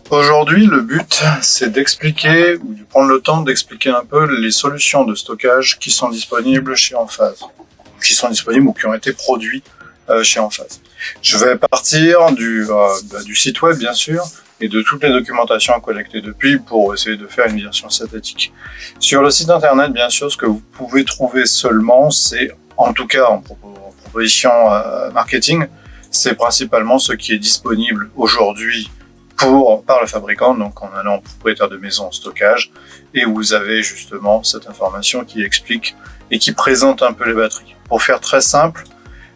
Aujourd'hui, le but, c'est d'expliquer ou de prendre le temps d'expliquer un peu les solutions de stockage qui sont disponibles chez Enphase, qui sont disponibles ou qui ont été produits chez Enphase. Je vais partir du site web, bien sûr, et de toutes les documentations collectées depuis pour essayer de faire une version synthétique. Sur le site internet, bien sûr, ce que vous pouvez trouver seulement, c'est, en tout cas en proposition marketing, c'est principalement ce qui est disponible aujourd'hui par le fabricant, donc en allant au propriétaire de maison en stockage, et vous avez justement cette information qui explique et qui présente un peu les batteries. Pour faire très simple,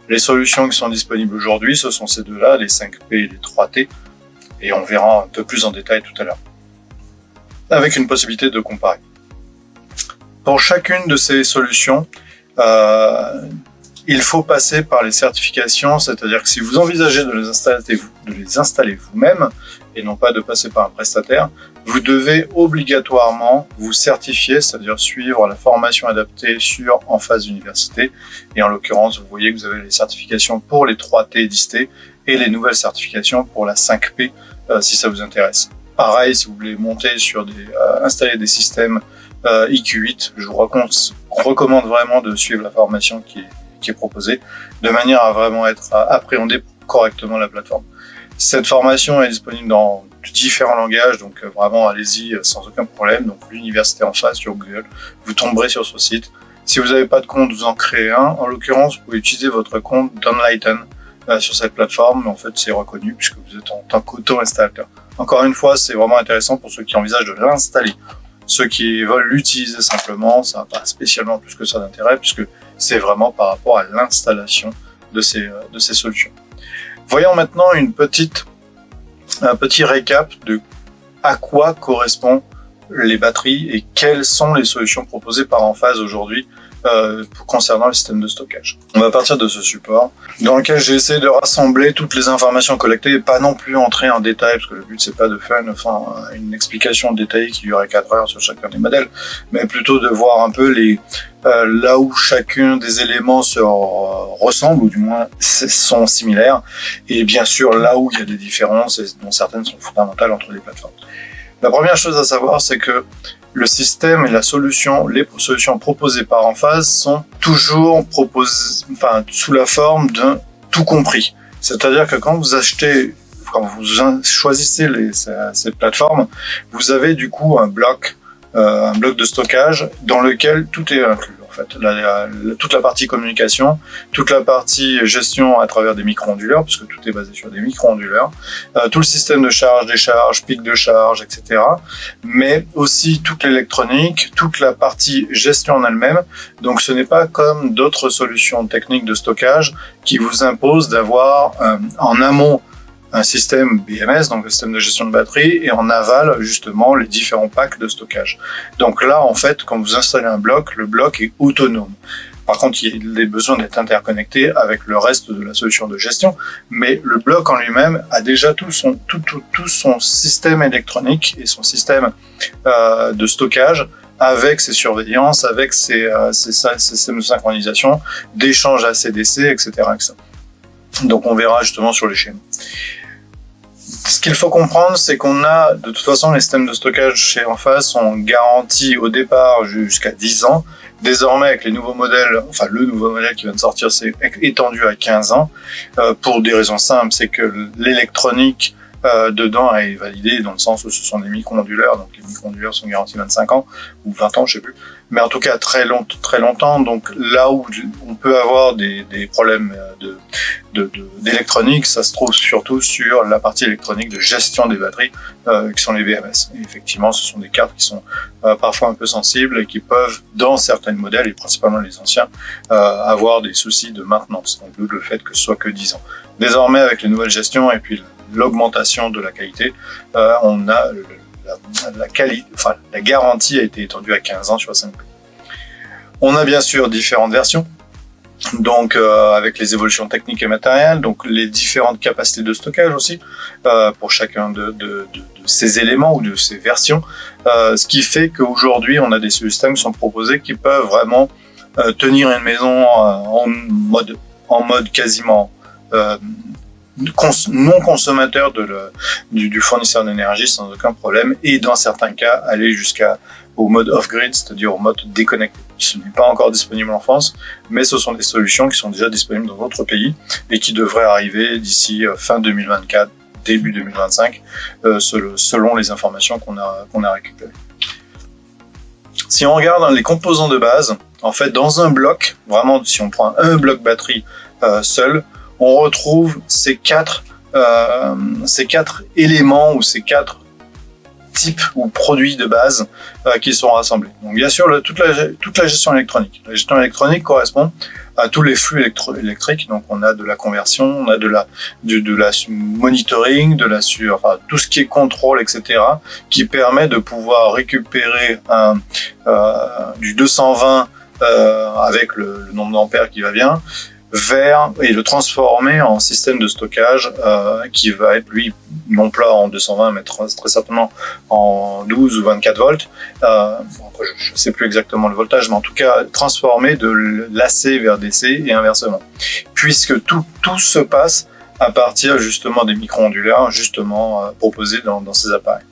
les solutions qui sont disponibles aujourd'hui, ce sont ces deux-là, les 5P et les 3T, et on verra un peu plus en détail tout à l'heure, avec une possibilité de comparer. Pour chacune de ces solutions, il faut passer par les certifications, c'est-à-dire que si vous envisagez de les installer vous-même, et non pas de passer par un prestataire, vous devez obligatoirement vous certifier, c'est-à-dire suivre la formation adaptée sur Enphase Université. Et en l'occurrence, vous voyez que vous avez les certifications pour les 3T 10T et les nouvelles certifications pour la 5P, si ça vous intéresse. Pareil, si vous voulez installer des systèmes IQ8, je vous recommande vraiment de suivre la formation qui est proposée, de manière à vraiment appréhender correctement la plateforme. Cette formation est disponible dans différents langages, donc vraiment allez-y sans aucun problème. Donc l'université Enphase sur Google, vous tomberez sur ce site. Si vous n'avez pas de compte, vous en créez un. En l'occurrence, vous pouvez utiliser votre compte d'Enlighten sur cette plateforme, mais en fait c'est reconnu puisque vous êtes en tant qu'auto-installateur. Encore une fois, c'est vraiment intéressant pour ceux qui envisagent de l'installer. Ceux qui veulent l'utiliser simplement, ça n'a pas spécialement plus que ça d'intérêt puisque c'est vraiment par rapport à l'installation de ces solutions. Voyons maintenant un petit récap de à quoi correspondent les batteries et quelles sont les solutions proposées par Enphase aujourd'hui concernant le système de stockage. On va partir de ce support dans lequel j'ai essayé de rassembler toutes les informations collectées et pas non plus entrer en détail parce que le but c'est pas de faire une explication détaillée qui durerait 4 heures sur chacun des modèles, mais plutôt de voir un peu là où chacun des éléments se ressemble ou du moins sont similaires et bien sûr là où il y a des différences et dont certaines sont fondamentales entre les plateformes. La première chose à savoir, c'est que le système et les solutions proposées par Enphase sont toujours proposées, sous la forme d'un tout compris. C'est-à-dire que quand vous choisissez ces plateformes, vous avez du coup un bloc de stockage dans lequel tout est inclus. En fait, toute la partie communication, toute la partie gestion à travers des micro-onduleurs, puisque tout est basé sur des micro-onduleurs, tout le système de charge, décharge, pic de charge, etc. Mais aussi toute l'électronique, toute la partie gestion en elle-même. Donc ce n'est pas comme d'autres solutions techniques de stockage qui vous imposent d'avoir en amont un système BMS, donc le système de gestion de batterie, et en aval, justement, les différents packs de stockage. Donc là, en fait, quand vous installez un bloc, le bloc est autonome. Par contre, il a besoin d'être interconnecté avec le reste de la solution de gestion, mais le bloc en lui-même a déjà tout son système électronique et son système de stockage avec ses surveillances, avec ses systèmes de synchronisation, d'échange ACDC, etc., etc. Donc on verra justement sur les schémas. Ce qu'il faut comprendre, c'est qu'on a, de toute façon, les systèmes de stockage chez Enphase sont garantis au départ jusqu'à 10 ans. Désormais, avec les nouveaux modèles, le nouveau modèle qui vient de sortir, c'est étendu à 15 ans. Pour des raisons simples, c'est que l'électronique dedans est validée dans le sens où ce sont des micro-onduleurs, donc les micro-onduleurs sont garantis 25 ans, ou 20 ans, je sais plus. Mais en tout cas, très longtemps. Donc là où on peut avoir des problèmes d'électronique, ça se trouve surtout sur la partie électronique de gestion des batteries, qui sont les BMS. Et effectivement, ce sont des cartes qui sont parfois un peu sensibles et qui peuvent, dans certains modèles, et principalement les anciens, avoir des soucis de maintenance. Donc le fait que ce soit que 10 ans. Désormais, avec les nouvelles gestions et puis l'augmentation de la qualité, on a la garantie a été étendue à 15 ans sur la 5P. On a bien sûr différentes versions, donc avec les évolutions techniques et matérielles, donc les différentes capacités de stockage aussi pour chacun de ces éléments ou de ces versions, ce qui fait qu'aujourd'hui on a des systèmes qui sont proposés qui peuvent vraiment tenir une maison en mode quasiment non consommateur du fournisseur d'énergie sans aucun problème, et dans certains cas aller jusqu'au mode off-grid, c'est-à-dire au mode déconnecté. Ce n'est pas encore disponible en France, mais ce sont des solutions qui sont déjà disponibles dans d'autres pays et qui devraient arriver d'ici fin 2024, début 2025, selon les informations qu'on a récupérées. Si on regarde les composants de base, en fait, dans un bloc, vraiment, si on prend un bloc batterie seul, on retrouve ces quatre éléments ou ces quatre types ou produits de base qui sont rassemblés. Donc, bien sûr, toute la gestion électronique. La gestion électronique correspond à tous les flux électriques. Donc, on a de la conversion, on a de la monitoring, tout ce qui est contrôle, etc., qui permet de pouvoir récupérer du 220 avec le nombre d'ampères qui va bien, et le transformer en système de stockage qui va être, lui, non pas en 220, mais très certainement en 12 ou 24 volts. Je ne sais plus exactement le voltage, mais en tout cas, transformer de l'AC vers DC et inversement. Puisque tout se passe à partir justement des micro-onduleurs proposés dans ces appareils.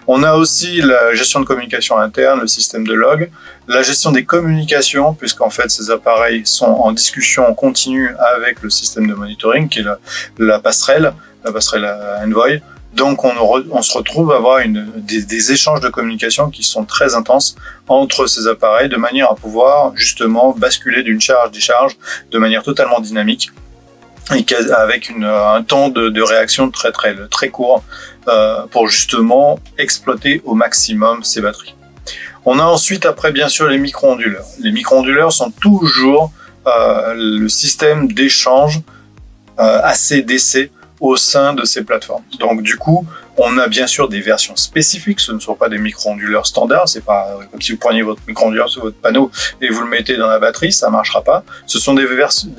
On a aussi la gestion de communication interne, le système de log, la gestion des communications, puisqu'en fait ces appareils sont en discussion continue avec le système de monitoring, qui est la passerelle Envoy. Donc on se retrouve à avoir des échanges de communication qui sont très intenses entre ces appareils, de manière à pouvoir justement basculer d'une charge-décharge de manière totalement dynamique, et avec un temps de réaction très court pour justement exploiter au maximum ces batteries. On a ensuite, après, bien sûr, les micro-onduleurs. Les micro-onduleurs sont toujours le système d'échange AC-DC au sein de ces plateformes. Donc, du coup, on a bien sûr des versions spécifiques. Ce ne sont pas des micro-onduleurs standards. C'est pas comme si vous preniez votre micro-onduleur sur votre panneau et vous le mettez dans la batterie, ça marchera pas. Ce sont des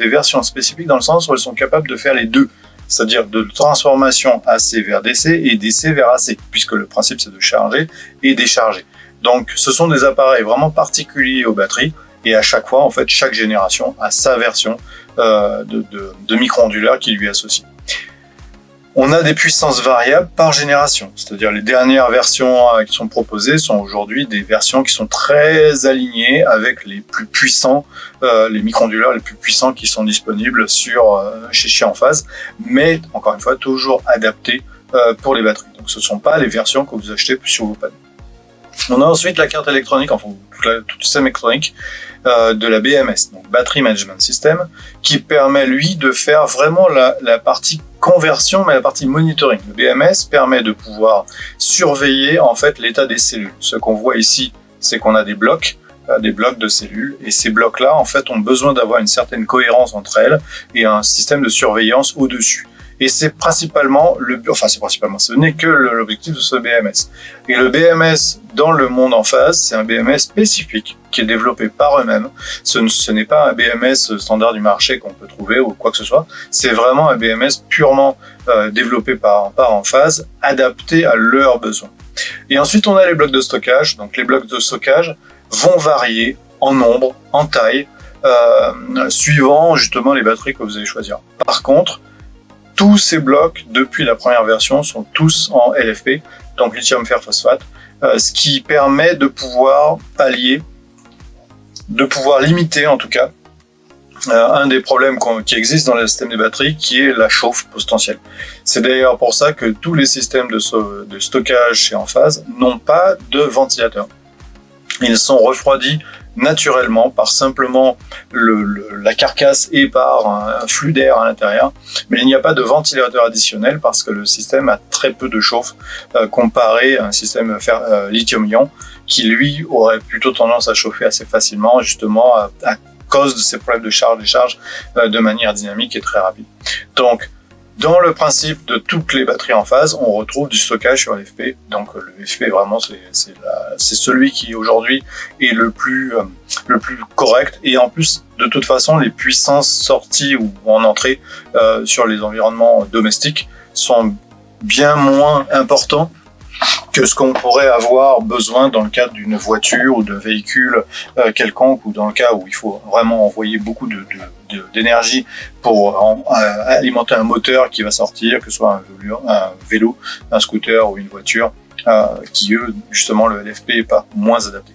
versions spécifiques dans le sens où elles sont capables de faire les deux. C'est-à-dire de transformation AC vers DC et DC vers AC, puisque le principe c'est de charger et décharger. Donc, ce sont des appareils vraiment particuliers aux batteries, et à chaque fois, en fait, chaque génération a sa version de micro-onduleur qui lui associe. On a des puissances variables par génération, c'est-à-dire les dernières versions qui sont proposées sont aujourd'hui des versions qui sont très alignées avec les plus puissants, les micro-onduleurs les plus puissants qui sont disponibles chez Enphase, mais encore une fois toujours adaptés pour les batteries. Donc ce ne sont pas les versions que vous achetez sur vos panneaux. On a ensuite la carte électronique, enfin tout système électronique de la BMS, donc Battery Management System, qui permet lui de faire vraiment la partie conversion, mais la partie monitoring. Le BMS permet de pouvoir surveiller en fait l'état des cellules. Ce qu'on voit ici, c'est qu'on a des blocs de cellules, et ces blocs-là en fait ont besoin d'avoir une certaine cohérence entre elles et un système de surveillance au-dessus. Et ce n'est que l'objectif de ce BMS. Et le BMS dans le monde Enphase, c'est un BMS spécifique qui est développé par eux-mêmes. Ce n'est pas un BMS standard du marché qu'on peut trouver ou quoi que ce soit. C'est vraiment un BMS purement développé par Enphase, adapté à leurs besoins. Et ensuite, on a les blocs de stockage. Donc, les blocs de stockage vont varier en nombre, en taille, suivant justement les batteries que vous allez choisir. Par contre, tous ces blocs, depuis la première version, sont tous en LFP, donc lithium fer phosphate, ce qui permet de pouvoir limiter en tout cas un des problèmes qui existent dans le système des batteries, qui est la chauffe potentielle. C'est d'ailleurs pour ça que tous les systèmes de stockage chez Enphase n'ont pas de ventilateur. Ils sont refroidis naturellement par simplement la carcasse et par un flux d'air à l'intérieur, mais il n'y a pas de ventilateur additionnel parce que le système a très peu de chauffe comparé à un système lithium-ion qui lui aurait plutôt tendance à chauffer assez facilement, justement à cause de ces problèmes de charge-décharge de manière dynamique et très rapide. Donc, dans le principe de toutes les batteries Enphase, on retrouve du stockage sur LFP. Donc le LFP vraiment c'est celui qui aujourd'hui est le plus correct, et en plus de toute façon les puissances sorties ou en entrée sur les environnements domestiques sont bien moins importants que ce qu'on pourrait avoir besoin dans le cadre d'une voiture ou d'un véhicule quelconque, ou dans le cas où il faut vraiment envoyer beaucoup d'énergie pour alimenter un moteur qui va sortir, que ce soit un vélo, un scooter ou une voiture, qui eux, justement, le LFP est pas moins adapté.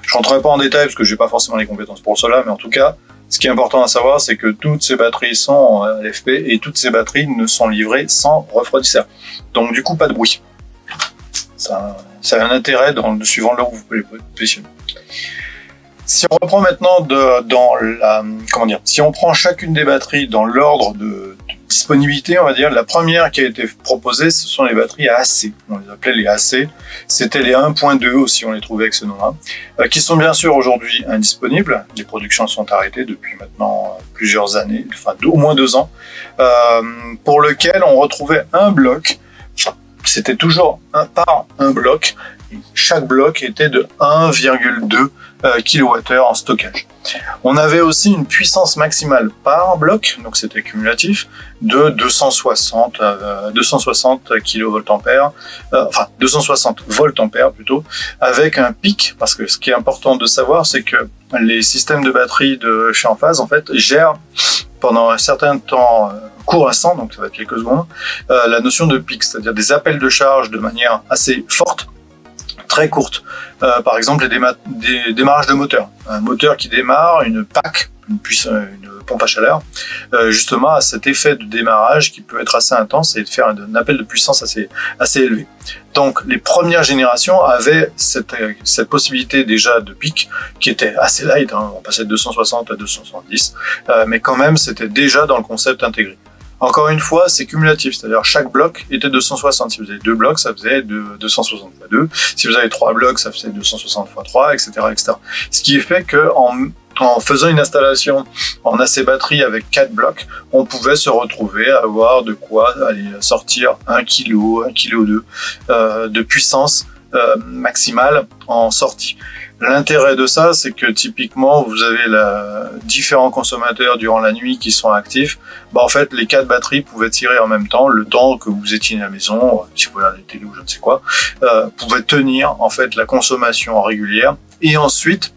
Je rentrerai pas en détail parce que j'ai pas forcément les compétences pour cela, mais en tout cas, ce qui est important à savoir, c'est que toutes ces batteries sont en LFP et toutes ces batteries ne sont livrées sans refroidisseur. Donc du coup, pas de bruit. Ça a un intérêt suivant l'heure où vous pouvez les positionner. Si on reprend maintenant si on prend chacune des batteries dans l'ordre de disponibilité, on va dire, la première qui a été proposée, ce sont les batteries à AC. On les appelait les AC. C'était les 1.2 aussi, on les trouvait avec ce nom-là, qui sont bien sûr aujourd'hui indisponibles. Les productions sont arrêtées depuis maintenant plusieurs années, enfin au moins 2 ans, pour lequel on retrouvait un bloc. C'était toujours par un bloc. Chaque bloc était de 1,2 kWh en stockage. On avait aussi une puissance maximale par bloc, donc c'était cumulatif, de 260 kVA, 260 voltampères plutôt, avec un pic, parce que ce qui est important de savoir, c'est que les systèmes de batterie de chez Enphase, en fait, gèrent pendant un certain temps court instant, donc ça va être quelques secondes, la notion de pic, c'est-à-dire des appels de charge de manière assez forte, très courte. Par exemple, des démarrages de moteur. Un moteur qui démarre, une PAC, une pompe à chaleur, justement a cet effet de démarrage qui peut être assez intense et de faire un appel de puissance assez élevé. Donc les premières générations avaient cette possibilité déjà de pic qui était assez light, hein, on passait de 260 à 270, mais quand même c'était déjà dans le concept intégré. Encore une fois, c'est cumulatif, c'est-à-dire chaque bloc était 260. Si vous avez 2 blocs, ça faisait 260 x 2. Si vous avez 3 blocs, ça faisait 260 x 3, etc., etc. Ce qui fait que en faisant une installation en AC batterie avec 4 blocs, on pouvait se retrouver à avoir de quoi aller sortir 1 kg, 1,2 kg de puissance maximale en sortie. L'intérêt de ça, c'est que typiquement, vous avez différents consommateurs durant la nuit qui sont actifs. En fait, les 4 batteries pouvaient tirer en même temps, le temps que vous étiez à la maison, si vous regardez la télé ou je ne sais quoi, pouvaient tenir en fait la consommation régulière et ensuite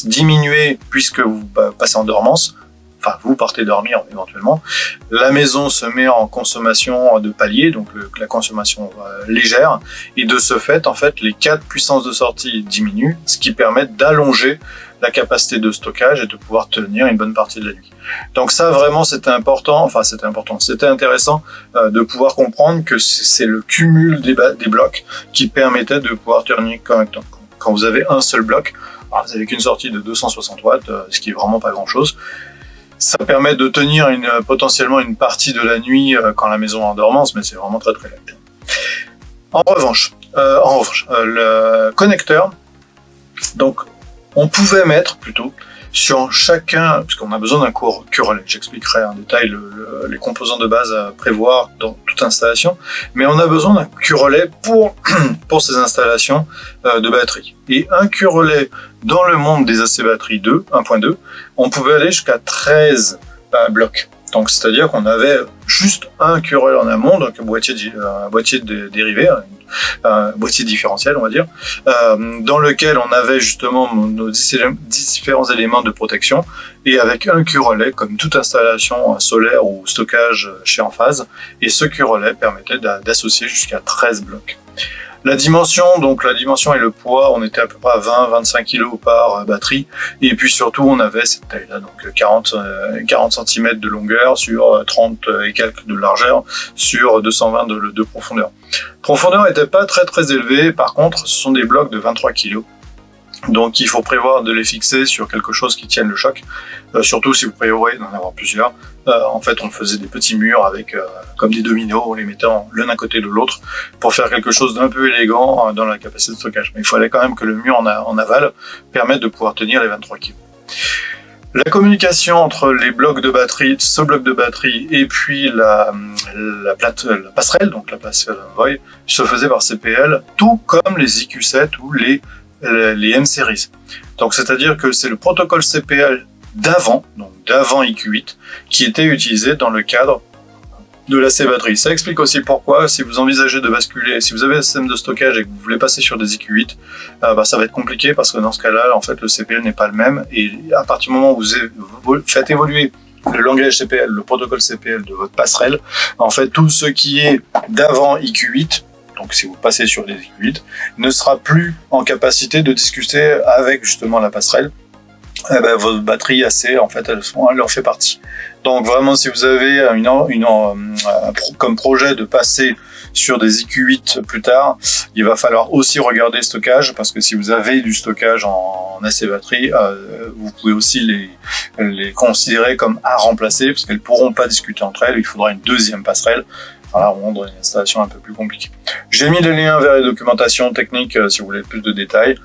diminuer puisque vous passez en dormance. Enfin, vous partez dormir éventuellement. La maison se met en consommation de palier, donc la consommation légère, et de ce fait, en fait, les 4 puissances de sortie diminuent, ce qui permet d'allonger la capacité de stockage et de pouvoir tenir une bonne partie de la nuit. Donc ça, vraiment, c'était intéressant de pouvoir comprendre que c'est le cumul des blocs qui permettait de pouvoir tenir correctement. Quand vous avez un seul bloc, vous avez qu'une sortie de 260 watts, ce qui est vraiment pas grand-chose. Ça permet de tenir potentiellement une partie de la nuit quand la maison est en dormance, mais c'est vraiment très très light. En revanche, le connecteur, donc on pouvait mettre plutôt sur chacun, parce qu'on a besoin d'un Q-relais, j'expliquerai en détail les composants de base à prévoir dans toute installation, mais on a besoin d'un Q-relais pour ces installations de batterie. Et un Q-relais dans le monde des AC batteries 1.2, on pouvait aller jusqu'à 13 blocs. Donc c'est-à-dire qu'on avait juste un Q-relais en amont, donc un boîtier dérivé, un boîtier différentiel, on va dire, dans lequel on avait justement nos différents éléments de protection, et avec un Q-relais, comme toute installation solaire ou stockage chez Enphase, et ce Q-relais permettait d'associer jusqu'à 13 blocs. La dimension et le poids, on était à peu près à 20-25 kg par batterie, et puis surtout on avait cette taille-là, donc 40 cm de longueur sur 30 et quelques de largeur sur 220 de profondeur. Profondeur n'était pas très très élevée, par contre ce sont des blocs de 23 kg. Donc il faut prévoir de les fixer sur quelque chose qui tienne le choc, surtout si vous prévoyez d'en avoir plusieurs. En fait, on faisait des petits murs avec comme des dominos, on les mettait l'un à côté de l'autre pour faire quelque chose d'un peu élégant dans la capacité de stockage. Mais il fallait quand même que le mur en aval permette de pouvoir tenir les 23 kg. La communication entre les blocs de batterie, ce bloc de batterie et puis la passerelle, donc la passerelle Envoy, se faisait par CPL, tout comme les IQ7 ou les M-Series. Donc c'est-à-dire que c'est le protocole CPL d'avant, donc d'avant IQ8, qui était utilisé dans le cadre de l'AC batterie. Ça explique aussi pourquoi, si vous envisagez de basculer, si vous avez un système de stockage et que vous voulez passer sur des IQ8, ça va être compliqué parce que dans ce cas-là, en fait, le CPL n'est pas le même. Et à partir du moment où vous faites évoluer le langage CPL, le protocole CPL de votre passerelle, en fait, tout ce qui est d'avant IQ8, donc si vous passez sur les IQ8, ne sera plus en capacité de discuter avec justement la passerelle. Votre batterie AC, en fait, elle en fait partie. Donc vraiment, si vous avez comme projet de passer sur des IQ8 plus tard, il va falloir aussi regarder le stockage, parce que si vous avez du stockage en AC batterie, vous pouvez aussi les considérer comme à remplacer, parce qu'elles ne pourront pas discuter entre elles, il faudra une deuxième passerelle. Voilà, rendre une installation un peu plus compliquée. J'ai mis les liens vers les documentations techniques si vous voulez plus de détails.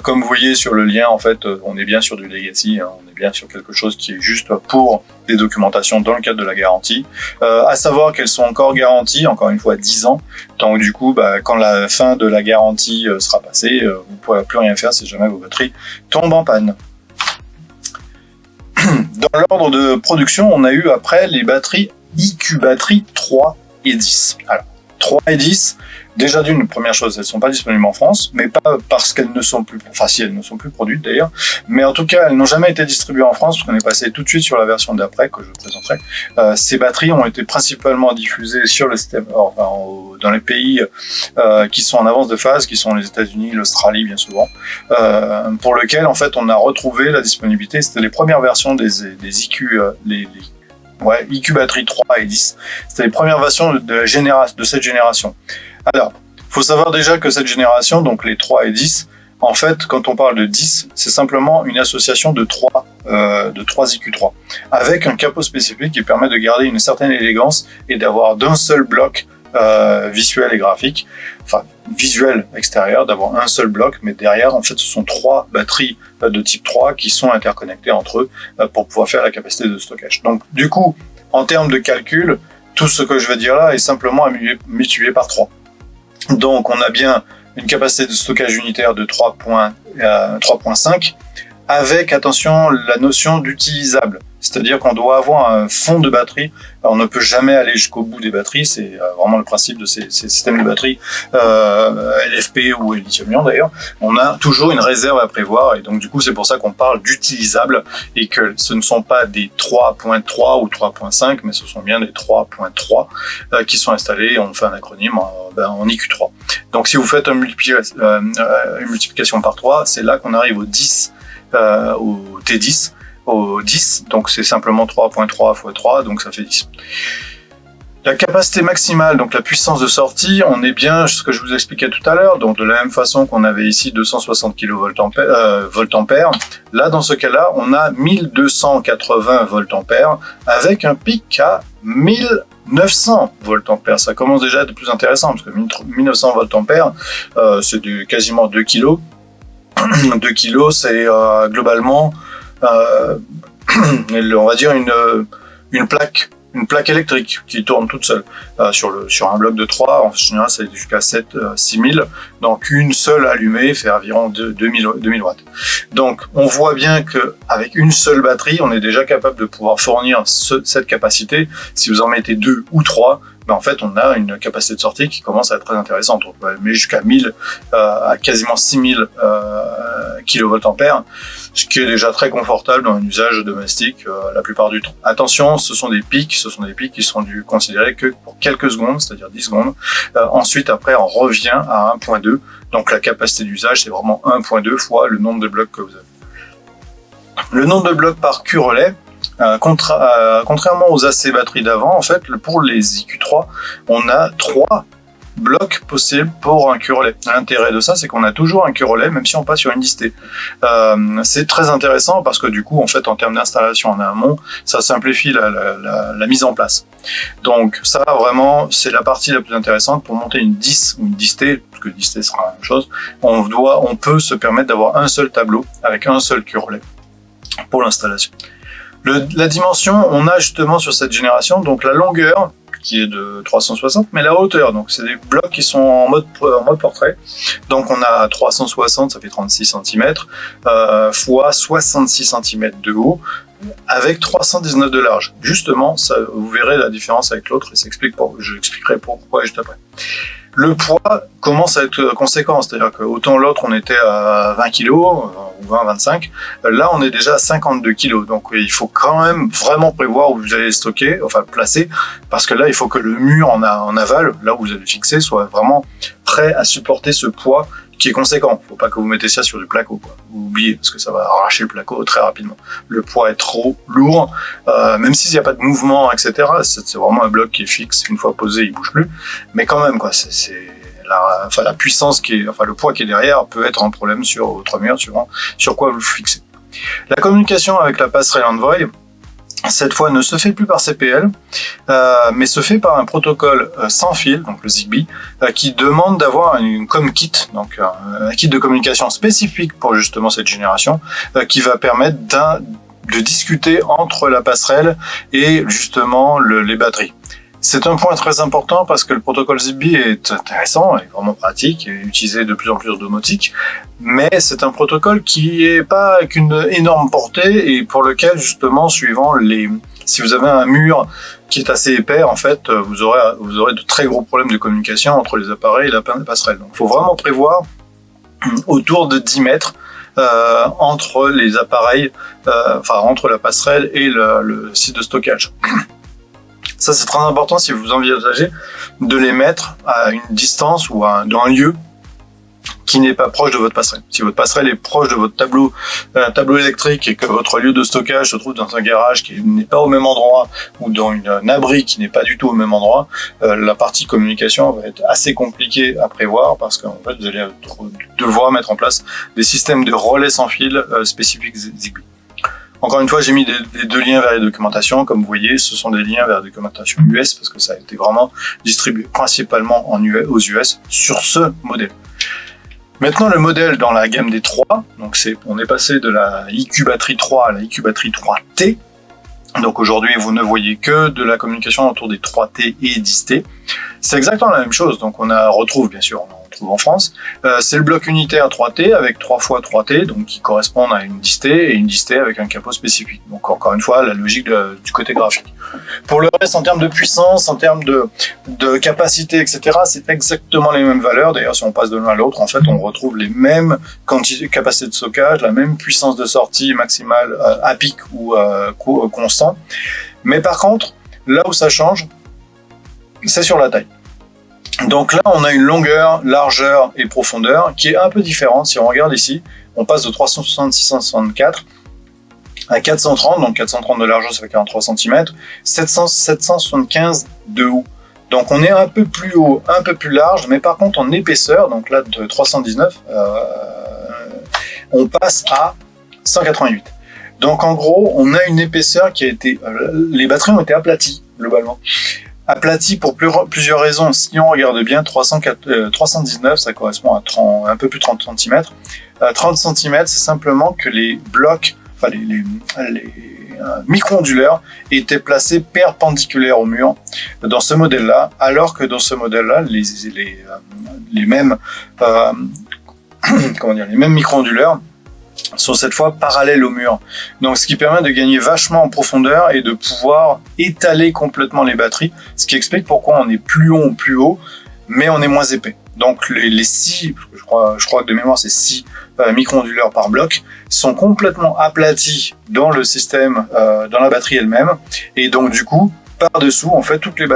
Comme vous voyez sur le lien, en fait, on est bien sur du legacy, hein, on est bien sur quelque chose qui est juste pour des documentations dans le cadre de la garantie. À savoir qu'elles sont encore garanties, encore une fois, 10 ans. Donc du coup, quand la fin de la garantie sera passée, vous ne pourrez plus rien faire si jamais vos batteries tombent en panne. Dans l'ordre de production, on a eu après les batteries IQ Batterie 3 et 10. Alors, 3 et 10, déjà d'une première chose, elles ne sont pas disponibles en France, mais pas parce qu'elles ne sont plus, enfin si elles ne sont plus produites d'ailleurs, mais en tout cas elles n'ont jamais été distribuées en France, parce qu'on est passé tout de suite sur la version d'après que je vous présenterai. Ces batteries ont été principalement diffusées sur le système, dans les pays qui sont en avance de phase, qui sont les États-Unis, l'Australie bien souvent, pour lequel en fait on a retrouvé la disponibilité. C'était les premières versions des IQ, IQ Batterie 3 et 10. C'était les premières versions de cette génération. Alors, faut savoir déjà que cette génération, donc les 3 et 10, en fait, quand on parle de 10, c'est simplement une association de 3 IQ3, avec un capot spécifique qui permet de garder une certaine élégance et d'avoir d'un seul bloc visuel et graphique, enfin visuel extérieur, d'avoir un seul bloc, mais derrière, en fait, ce sont 3 batteries de type 3 qui sont interconnectées entre eux pour pouvoir faire la capacité de stockage. Donc, du coup, en termes de calcul, tout ce que je vais dire là est simplement à multiplier par 3. Donc, on a bien une capacité de stockage unitaire de 3.5 avec, attention, la notion d'utilisable. C'est-à-dire qu'on doit avoir un fond de batterie. Alors, on ne peut jamais aller jusqu'au bout des batteries. C'est vraiment le principe de ces systèmes de batterie LFP ou lithium-ion d'ailleurs. On a toujours une réserve à prévoir. Et donc, du coup, c'est pour ça qu'on parle d'utilisable et que ce ne sont pas des 3.3 ou 3.5, mais ce sont bien des 3.3 qui sont installés. On fait un acronyme en IQ3. Donc, si vous faites une multiplication par 3, c'est là qu'on arrive au 10, au T10. Au 10, donc c'est simplement 3.3 x 3, donc ça fait 10. La capacité maximale, donc la puissance de sortie, on est bien, ce que je vous expliquais tout à l'heure, donc de la même façon qu'on avait ici 260 kVA, là dans ce cas-là, on a 1280 VA avec un pic à 1900 VA. Ça commence déjà à être plus intéressant, parce que 1900 VA, c'est quasiment 2 kg. 2 kg, c'est globalement... on va dire une plaque électrique qui tourne toute seule sur un bloc de 3, en général c'est jusqu'à 6000, donc une seule allumée fait environ 2000 watts. Donc on voit bien qu'avec une seule batterie on est déjà capable de pouvoir fournir cette capacité. Si vous en mettez 2 ou 3, en fait, on a une capacité de sortie qui commence à être très intéressante. On peut aller jusqu'à 1000, à quasiment 6000 kVA, ce qui est déjà très confortable dans un usage domestique la plupart du temps. Attention, ce sont des pics qui sont considérés que pour quelques secondes, c'est-à-dire 10 secondes. Ensuite, après, on revient à 1.2. Donc, la capacité d'usage, c'est vraiment 1.2 fois le nombre de blocs que vous avez. Le nombre de blocs par Q-relais, contrairement aux AC batteries d'avant, en fait, pour les IQ3, on a 3 blocs possibles pour un Q-relais. L'intérêt de ça, c'est qu'on a toujours un Q-relais, même si on passe sur une 10T. C'est très intéressant parce que du coup, en fait, en termes d'installation en amont, ça simplifie la mise en place. Donc ça, vraiment, c'est la partie la plus intéressante pour monter une 10 ou une 10T, parce que 10T sera la même chose. On peut se permettre d'avoir un seul tableau avec un seul Q-relais pour l'installation. La dimension, on a justement sur cette génération, donc la longueur qui est de 360, mais la hauteur, donc c'est des blocs qui sont en mode portrait. Donc on a 360, ça fait 36 cm, fois 66 cm de haut, avec 319 de large. Justement, ça, vous verrez la différence avec l'autre et je expliquerai pourquoi juste après. Le poids commence à être conséquent, c'est-à-dire que autant l'autre on était à 20 kg ou 20-25, là on est déjà à 52 kg. Donc il faut quand même vraiment prévoir où vous allez stocker, enfin placer, parce que là il faut que le mur en aval, là où vous allez fixer, soit vraiment prêt à supporter ce poids qui est conséquent. Faut pas que vous mettez ça sur du placo, quoi. Vous oubliez, parce que ça va arracher le placo très rapidement. Le poids est trop lourd, même s'il n'y a pas de mouvement, etc. C'est vraiment un bloc qui est fixe. Une fois posé, il bouge plus. Mais quand même, quoi, la puissance le poids qui est derrière peut être un problème sur votre mur, sur quoi vous le fixez. La communication avec la passerelle Envoy, cette fois, ne se fait plus par CPL, mais se fait par un protocole sans fil, donc le Zigbee, qui demande d'avoir une ComKit, donc un kit de communication spécifique pour justement cette génération, qui va permettre de discuter entre la passerelle et justement les batteries. C'est un point très important parce que le protocole Zigbee est intéressant, est vraiment pratique, et utilisé de plus en plus en domotique, mais c'est un protocole qui est pas avec une énorme portée et pour lequel justement, si vous avez un mur qui est assez épais, en fait, vous aurez de très gros problèmes de communication entre les appareils et la passerelle. Donc, il faut vraiment prévoir autour de 10 mètres entre les appareils, entre la passerelle et le site de stockage. Ça, c'est très important si vous envisagez de les mettre à une distance ou dans un lieu qui n'est pas proche de votre passerelle. Si votre passerelle est proche de votre tableau électrique et que votre lieu de stockage se trouve dans un garage qui n'est pas au même endroit ou dans un abri qui n'est pas du tout au même endroit, la partie communication va être assez compliquée à prévoir parce qu'en fait, vous allez devoir mettre en place des systèmes de relais sans fil spécifiques Zigbee. Encore une fois, j'ai mis les deux liens vers les documentations. Comme vous voyez, ce sont des liens vers la documentation US parce que ça a été vraiment distribué principalement aux US sur ce modèle. Maintenant, le modèle dans la gamme des 3, donc on est passé de la IQ Battery 3 à la IQ Battery 3T. Donc aujourd'hui, vous ne voyez que de la communication autour des 3T et 10T. C'est exactement la même chose. Donc on retrouve bien sûr, en France. C'est le bloc unitaire 3T avec 3 fois 3T, donc qui correspondent à une 10T et une 10T avec un capot spécifique. Donc encore une fois, la logique du côté graphique. Pour le reste, en termes de puissance, en termes de capacité, etc., c'est exactement les mêmes valeurs. D'ailleurs, si on passe de l'un à l'autre, en fait, on retrouve les mêmes capacités de stockage, la même puissance de sortie maximale à pic ou constant. Mais par contre, là où ça change, c'est sur la taille. Donc là, on a une longueur, largeur et profondeur qui est un peu différente. Si on regarde ici, on passe de 360-664 à 430, donc 430 de largeur, ça fait 43 cm, 775 de haut. Donc on est un peu plus haut, un peu plus large, mais par contre en épaisseur, donc là de 319, on passe à 188. Donc en gros, on a une épaisseur qui a été... les batteries ont été aplaties, globalement. Aplati pour plusieurs raisons. Si on regarde bien, 319, ça correspond à un peu plus de 30 cm. 30 cm, c'est simplement que les blocs, les micro-onduleurs étaient placés perpendiculaires au mur dans ce modèle-là, alors que dans ce modèle-là, les mêmes micro-onduleurs sont cette fois parallèles au mur. Donc ce qui permet de gagner vachement en profondeur et de pouvoir étaler complètement les batteries, ce qui explique pourquoi on est plus haut, mais on est moins épais. Donc les 6, je crois que de mémoire c'est 6 micro-onduleurs par bloc, sont complètement aplatis dans le système, dans la batterie elle-même, et donc du coup, par-dessous, en fait, toutes les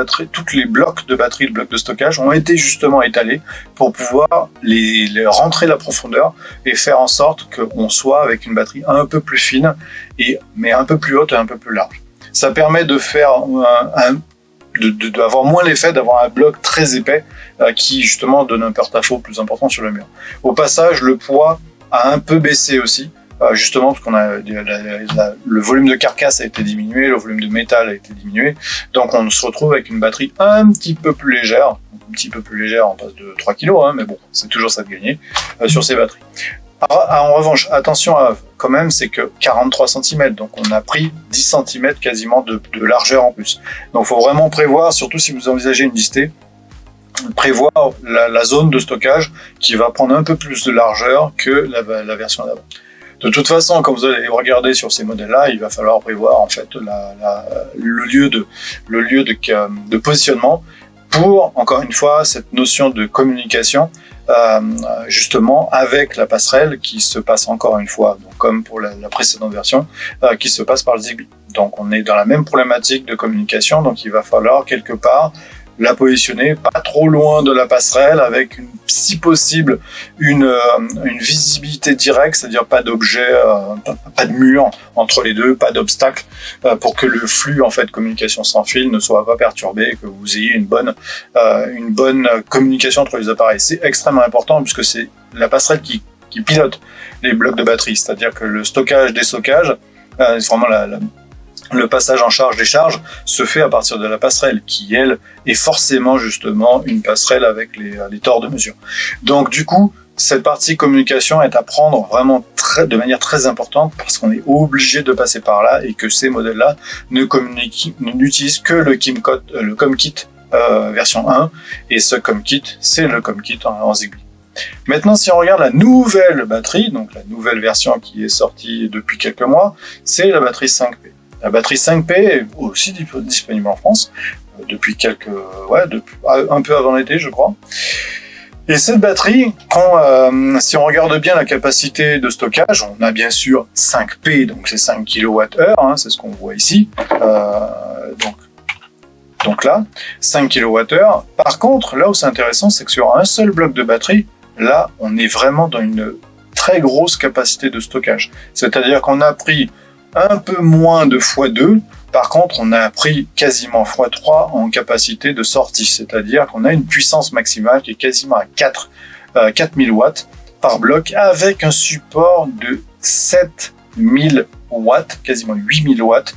blocs de batterie, le bloc de stockage, ont été justement étalés pour pouvoir les rentrer la profondeur et faire en sorte qu'on soit avec une batterie un peu plus fine, mais un peu plus haute et un peu plus large. Ça permet de faire d'avoir moins l'effet d'avoir un bloc très épais qui justement donne un porte-à-faux plus important sur le mur. Au passage, le poids a un peu baissé aussi. Justement parce qu'on a le volume de carcasse a été diminué, le volume de métal a été diminué, donc on se retrouve avec une batterie un petit peu plus légère, on passe de 3 kg, mais bon, c'est toujours ça de gagner sur ces batteries. En revanche, attention quand même, c'est que 43 cm, donc on a pris 10 cm quasiment de largeur en plus. Donc il faut vraiment prévoir, surtout si vous envisagez une 10T, prévoir la zone de stockage qui va prendre un peu plus de largeur que la version d'avant. De toute façon, quand vous allez regarder sur ces modèles-là, il va falloir prévoir en fait le lieu de positionnement pour, encore une fois, cette notion de communication, justement avec la passerelle qui se passe encore une fois, donc comme pour la précédente version, qui se passe par le Zigbee. Donc on est dans la même problématique de communication, donc il va falloir quelque part la positionner pas trop loin de la passerelle avec si possible une visibilité directe, c'est-à-dire pas d'objet, pas de mur entre les deux, pas d'obstacle, pour que le flux en fait de communication sans fil ne soit pas perturbé, que vous ayez une bonne communication entre les appareils. C'est extrêmement important puisque c'est la passerelle qui pilote les blocs de batterie, c'est-à-dire que le stockage, déstockage, c'est vraiment le passage en charge-décharge se fait à partir de la passerelle, qui, elle, est forcément, justement, une passerelle avec les tors de mesure. Donc, du coup, cette partie communication est à prendre vraiment de manière très importante, parce qu'on est obligé de passer par là, et que ces modèles-là n'utilisent que le ComKit version 1, et ce ComKit, c'est le ComKit en Zigbee. Maintenant, si on regarde la nouvelle batterie, donc la nouvelle version qui est sortie depuis quelques mois, c'est la batterie 5P. La batterie 5P est aussi disponible en France depuis un peu avant l'été, je crois. Et cette batterie, si on regarde bien la capacité de stockage, on a bien sûr 5P, donc c'est 5 kWh, c'est ce qu'on voit ici. Donc là, 5 kWh. Par contre, là où c'est intéressant, c'est que sur un seul bloc de batterie, là, on est vraiment dans une très grosse capacité de stockage. C'est-à-dire qu'on a pris un peu moins de x2, par contre on a pris quasiment x3 en capacité de sortie, c'est-à-dire qu'on a une puissance maximale qui est quasiment à 4000 watts par bloc, avec un support de 7000 watts, quasiment 8000 watts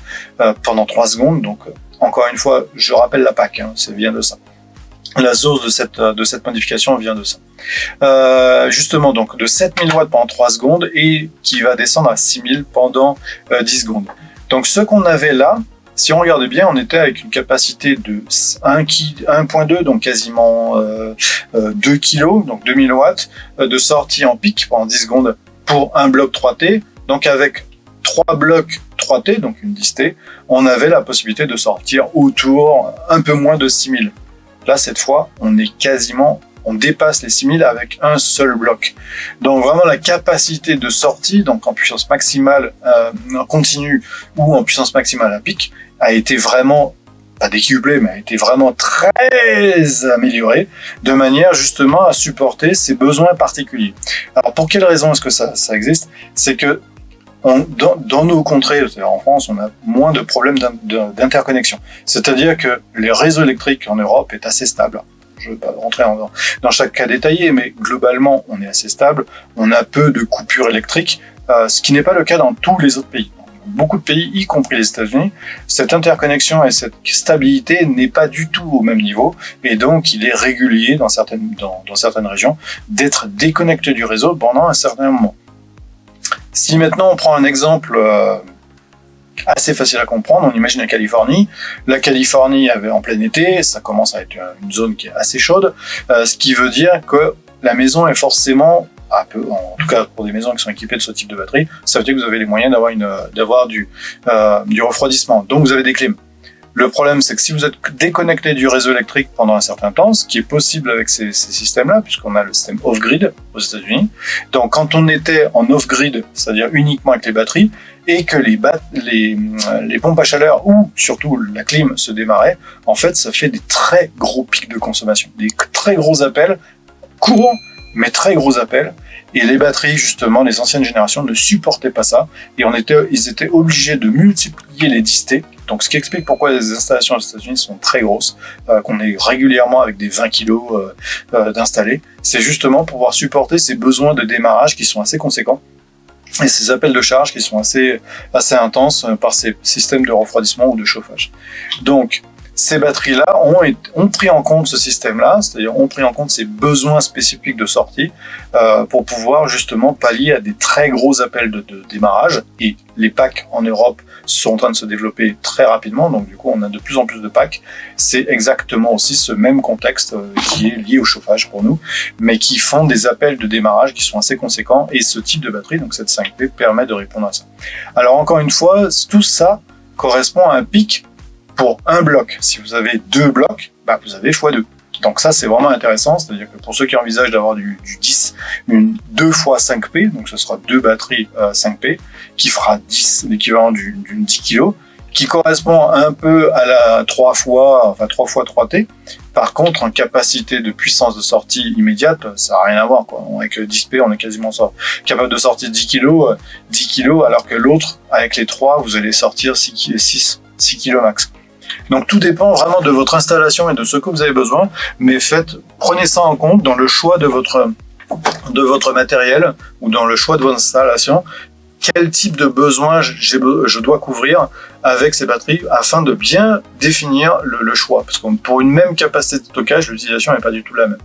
pendant 3 secondes, donc encore une fois, je rappelle la PAC, ça vient de ça. La source de cette modification vient de ça. Justement, donc de 7000 watts pendant 3 secondes et qui va descendre à 6000 pendant 10 secondes. Donc ce qu'on avait là, si on regarde bien, on était avec une capacité de 1.2, donc quasiment 2 kg, donc 2000 watts, de sortie en pic pendant 10 secondes pour un bloc 3T. Donc avec 3 blocs 3T, donc une 10T, on avait la possibilité de sortir autour un peu moins de 6000. Là, cette fois, on dépasse les 6000 avec un seul bloc. Donc vraiment la capacité de sortie, donc en puissance maximale en continu ou en puissance maximale à pic, a été vraiment, pas décuplée, mais a été vraiment très améliorée, de manière justement à supporter ces besoins particuliers. Alors pour quelle raison est-ce que ça existe? C'est que dans nos contrées, c'est-à-dire en France, on a moins de problèmes d'interconnexion. C'est-à-dire que les réseaux électriques en Europe est assez stable. Je ne vais pas rentrer dans chaque cas détaillé, mais globalement, on est assez stable. On a peu de coupures électriques, ce qui n'est pas le cas dans tous les autres pays. Dans beaucoup de pays, y compris les États-Unis, cette interconnexion et cette stabilité n'est pas du tout au même niveau, et donc il est régulier dans certaines régions d'être déconnecté du réseau pendant un certain moment. Si maintenant on prend un exemple assez facile à comprendre, on imagine la Californie. La Californie avait en plein été, ça commence à être une zone qui est assez chaude, ce qui veut dire que la maison est forcément, en tout cas pour des maisons qui sont équipées de ce type de batterie, ça veut dire que vous avez les moyens d'avoir du refroidissement. Donc vous avez des clims. Le problème, c'est que si vous êtes déconnecté du réseau électrique pendant un certain temps, ce qui est possible avec ces systèmes-là, puisqu'on a le système off-grid aux États-Unis. Donc, quand on était en off-grid, c'est-à-dire uniquement avec les batteries, et que les pompes à chaleur ou surtout la clim se démarraient, en fait, ça fait des très gros pics de consommation, des très gros appels courants, mais très gros appels. Et les batteries, justement, les anciennes générations ne supportaient pas ça, et ils étaient obligés de multiplier les 10T. Donc, ce qui explique pourquoi les installations aux États-Unis sont très grosses, qu'on est régulièrement avec des 20 kg d'installés. C'est justement pour pouvoir supporter ces besoins de démarrage qui sont assez conséquents et ces appels de charge qui sont assez intenses par ces systèmes de refroidissement ou de chauffage. Donc, ces batteries-là ont pris en compte ce système-là, c'est-à-dire ont pris en compte ces besoins spécifiques de sortie pour pouvoir justement pallier à des très gros appels de démarrage et les packs en Europe sont en train de se développer très rapidement, donc du coup on a de plus en plus de packs. C'est exactement aussi ce même contexte qui est lié au chauffage pour nous, mais qui font des appels de démarrage qui sont assez conséquents, et ce type de batterie, donc cette 5P, permet de répondre à ça. Alors encore une fois, tout ça correspond à un pic pour un bloc. Si vous avez 2 blocs, bah vous avez x2. Donc ça, c'est vraiment intéressant, c'est-à-dire que pour ceux qui envisagent d'avoir du 10, une 2 x 5P, donc ce sera 2 batteries 5P, qui fera 10, l'équivalent d'une 10 kg, qui correspond un peu à la 3 x 3T. Par contre, en capacité de puissance de sortie immédiate, ça n'a rien à voir, quoi. Avec 10P, on est quasiment capable de sortir 10 kg, alors que l'autre, avec les 3, vous allez sortir 6 kg max. Donc tout dépend vraiment de votre installation et de ce que vous avez besoin, mais prenez ça en compte dans le choix de votre matériel ou dans le choix de votre installation. Quel type de besoin je dois couvrir avec ces batteries afin de bien définir le choix. Parce que pour une même capacité de stockage, l'utilisation n'est pas du tout la même.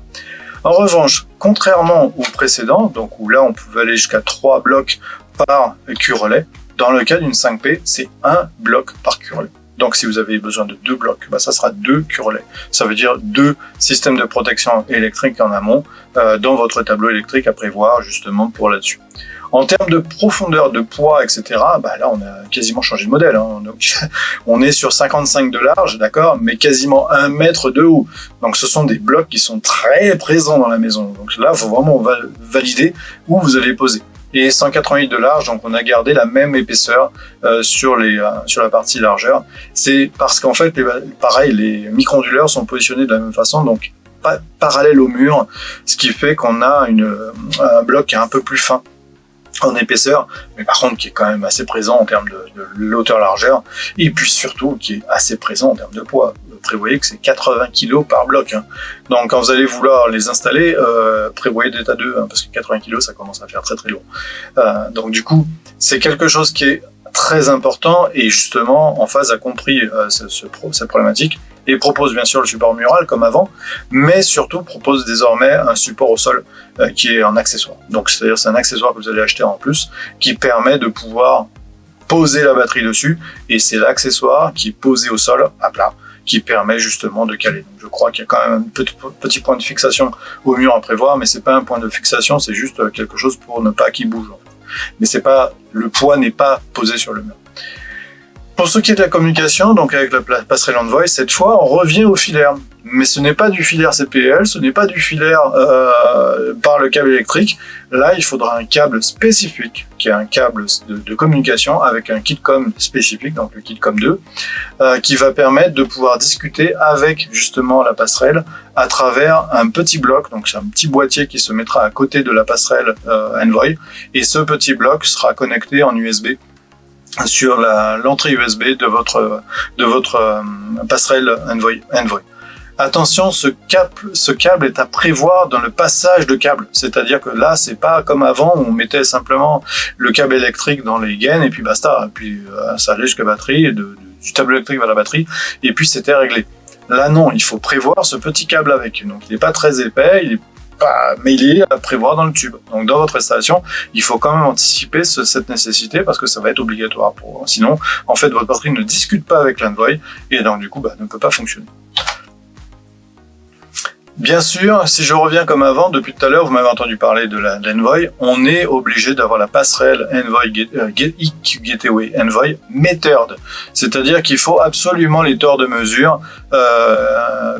En revanche, contrairement au précédent, donc où là on pouvait aller jusqu'à 3 blocs par Q-relais, dans le cas d'une 5P, c'est 1 bloc par Q-relais. Donc si vous avez besoin de 2 blocs, bah, ça sera 2 Q-relais. Ça veut dire 2 systèmes de protection électrique en amont dans votre tableau électrique à prévoir justement pour là-dessus. En termes de profondeur, de poids, etc., bah là, on a quasiment changé de modèle. Hein. Donc, on est sur 55 de large, d'accord, mais quasiment 1 mètre de haut. Donc, ce sont des blocs qui sont très présents dans la maison. Donc là, il faut vraiment valider où vous allez poser. Et 188 de large, donc on a gardé la même épaisseur sur la partie largeur. C'est parce qu'en fait, pareil, les micro-onduleurs sont positionnés de la même façon, donc parallèle au mur, ce qui fait qu'on a un bloc qui est un peu plus fin en épaisseur, mais par contre qui est quand même assez présent en termes de hauteur-largeur, et puis surtout qui est assez présent en termes de poids. Prévoyez que c'est 80 kg par bloc. Hein. Donc quand vous allez vouloir les installer, prévoyez d'état 2, hein, parce que 80 kg ça commence à faire très très lourd. Donc du coup, c'est quelque chose qui est très important, et justement en phase a compris cette problématique, et propose bien sûr le support mural comme avant, mais surtout propose désormais un support au sol qui est un accessoire. Donc c'est-à-dire c'est un accessoire que vous allez acheter en plus qui permet de pouvoir poser la batterie dessus, et c'est l'accessoire qui est posé au sol à plat qui permet justement de caler. Donc je crois qu'il y a quand même un petit point de fixation au mur à prévoir, mais c'est pas un point de fixation, c'est juste quelque chose pour ne pas qu'il bouge. En fait. Mais c'est pas, le poids n'est pas posé sur le mur. Pour ce qui est de la communication, donc avec la passerelle Envoy, cette fois on revient au filaire. Mais ce n'est pas du filaire CPL, ce n'est pas du filaire par le câble électrique. Là, il faudra un câble spécifique, qui est un câble de communication avec un KitCom spécifique, donc le KitCom 2, qui va permettre de pouvoir discuter avec justement la passerelle à travers un petit bloc. Donc c'est un petit boîtier qui se mettra à côté de la passerelle Envoy, et ce petit bloc sera connecté en USB sur l'entrée USB de votre passerelle Envoy. Attention, ce câble est à prévoir dans le passage de câble. C'est-à-dire que là, c'est pas comme avant où on mettait simplement le câble électrique dans les gaines et puis basta. Et puis ça allait jusqu'à la batterie, du tableau électrique vers la batterie, et puis c'était réglé. Là non, il faut prévoir ce petit câble avec. Donc il n'est pas très épais, mais il est à prévoir dans le tube. Donc dans votre installation, il faut quand même anticiper cette nécessité parce que ça va être obligatoire. Sinon, en fait, votre batterie ne discute pas avec l'Envoy et donc du coup, ne peut pas fonctionner. Bien sûr, si je reviens comme avant, depuis tout à l'heure, vous m'avez entendu parler de l'Envoy, on est obligé d'avoir la passerelle Envoy EQ Gateway Envoy metered. C'est-à-dire qu'il faut absolument les tors de mesure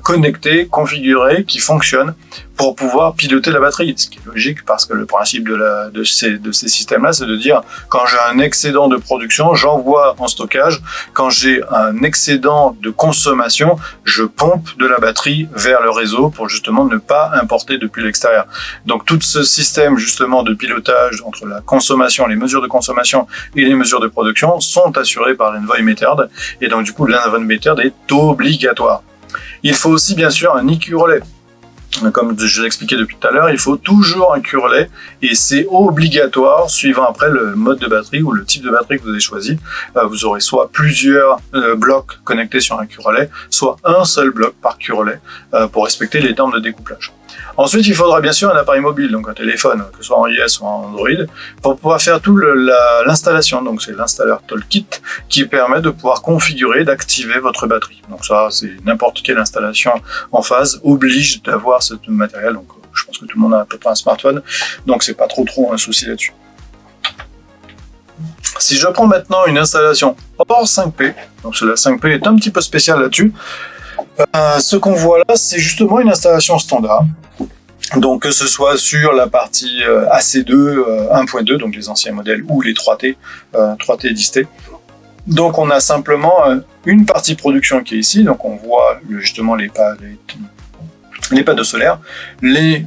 connectés, configurés, qui fonctionnent pour pouvoir piloter la batterie, ce qui est logique parce que le principe de ces systèmes-là, c'est de dire quand j'ai un excédent de production, j'envoie en stockage, quand j'ai un excédent de consommation, je pompe de la batterie vers le réseau pour justement ne pas importer depuis l'extérieur. Donc tout ce système justement de pilotage entre la consommation, les mesures de consommation et les mesures de production sont assurés par l'Envoy metered, et donc du coup l'Envoy metered est obligatoire. Il faut aussi bien sûr un EQ relais. Comme je l'expliquais depuis tout à l'heure, il faut toujours un Q-relais et c'est obligatoire suivant après le mode de batterie ou le type de batterie que vous avez choisi. Vous aurez soit plusieurs blocs connectés sur un Q-relais, soit un seul bloc par Q-relais pour respecter les normes de découplage. Ensuite, il faudra bien sûr un appareil mobile, donc un téléphone, que ce soit en iOS ou en Android, pour pouvoir faire toute l'installation. Donc c'est l'installeur Toolkit qui permet de pouvoir configurer, d'activer votre batterie. Donc ça, c'est n'importe quelle installation en phase oblige d'avoir ce matériel. Donc je pense que tout le monde a à peu près un smartphone, donc c'est pas trop un souci là-dessus. Si je prends maintenant une installation hors 5P, donc la 5P est un petit peu spéciale là-dessus, ce qu'on voit là, c'est justement une installation standard. Donc que ce soit sur la partie AC2 1.2, donc les anciens modèles, ou les 3T, 3T 10T. Donc on a simplement une partie production qui est ici, donc on voit justement les panneaux solaires, les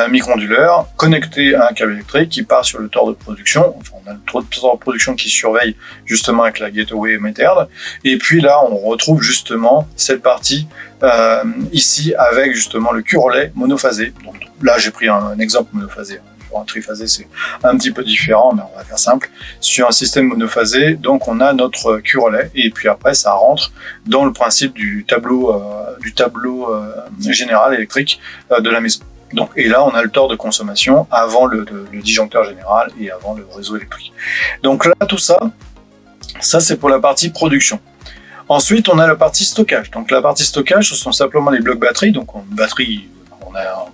micro-onduleurs connectés à un câble électrique qui part sur le tore de production. Enfin, on a le tore de production qui surveille justement avec la gateway Meterd. Et puis là, on retrouve justement cette partie ici avec justement le cul-relais monophasé. Donc là, j'ai pris un exemple monophasé. Pour un triphasé, c'est un petit peu différent, mais on va faire simple. Sur un système monophasé, donc on a notre cul-relais, et puis après, ça rentre dans le principe du tableau général électrique de la maison. Donc, et là, on a le tore de consommation avant le disjoncteur général et avant le réseau électrique. Donc là, tout ça c'est pour la partie production. Ensuite, on a la partie stockage. Donc la partie stockage, ce sont simplement les blocs batterie. Donc une batterie, on a